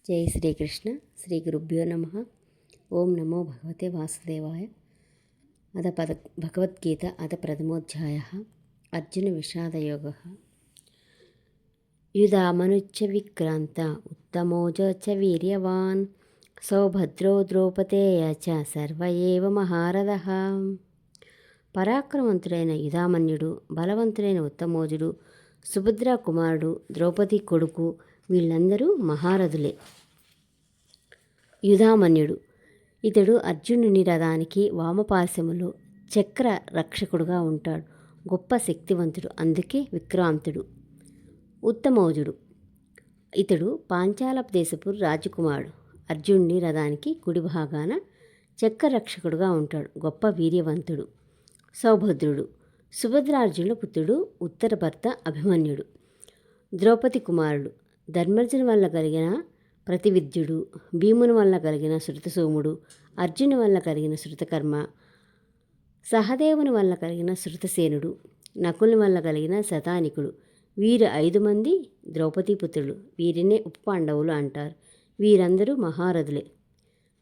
జై శ్రీకృష్ణ. శ్రీ గురుభ్యో నమ. ఓం నమో భగవతే వాసుదేవాయ. భగవద్గీత అథ ప్రథమోధ్యాయ. అర్జున విషాదయోగ. యుధామనుచ్చ విక్రాంత ఉత్తమోజ చ వీర్యవాన్ సౌభద్రో ద్రౌపదేయ చ సర్వ ఏవ మహారథః. పరాక్రమవంతుడైన యుధామన్యుడు, బలవంతుడైన ఉత్తమోజుడు, సుభద్రా కుమారుడు, ద్రౌపది కొడుకు వీళ్ళందరూ మహారథులే. యుధామన్యుడు ఇతడు అర్జునుని రథానికి వామపార్శ్వములో చక్ర రక్షకుడుగా ఉంటాడు. గొప్ప శక్తివంతుడు, అందుకే విక్రాంతుడు. ఉత్తమోజుడు ఇతడు పాంచాల దేశపు రాజకుమారుడు. అర్జునుని రథానికి కుడి భాగాన చక్రరక్షకుడుగా ఉంటాడు. గొప్ప వీర్యవంతుడు. సౌభద్రుడు సుభద్రార్జునుల పుత్రుడు, ఉత్తర భర్త అభిమన్యుడు. ద్రౌపది కుమారుడు ధర్మర్జుని వల్ల కలిగిన ప్రతివిద్యుడు, భీముని వల్ల కలిగిన శృతసోముడు, అర్జుని వల్ల కలిగిన శృతకర్మ, సహదేవుని వల్ల కలిగిన శృతసేనుడు, నకుని వల్ల కలిగిన శతానికుడు. వీరు 5 మంది ద్రౌపదీ పుత్రులు. వీరినే ఉపపాండవులు అంటారు. వీరందరూ మహారథులే.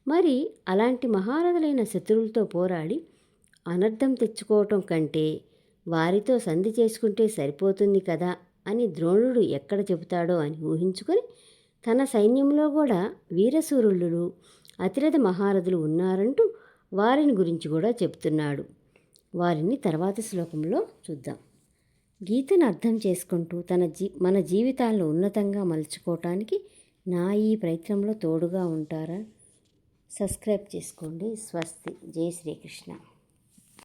మరి అలాంటి మహారథులైన శత్రువులతో పోరాడి అనర్థం తెచ్చుకోవటం కంటే వారితో సంధి చేసుకుంటే సరిపోతుంది కదా అని ద్రోణుడు ఎక్కడ చెబుతాడో అని ఊహించుకొని తన సైన్యంలో కూడా వీరసూరులు, అతిరథ మహారథులు ఉన్నారంటూ వారిని గురించి కూడా చెప్తున్నాడు. వారిని తర్వాతి శ్లోకంలో చూద్దాం. గీతను అర్థం చేసుకుంటూ మన జీవితాలను ఉన్నతంగా మలుచుకోవటానికి నా ఈ ప్రయత్నంలో తోడుగా ఉంటారా? సబ్స్క్రైబ్ చేసుకోండి. స్వస్తి. జై శ్రీకృష్ణ.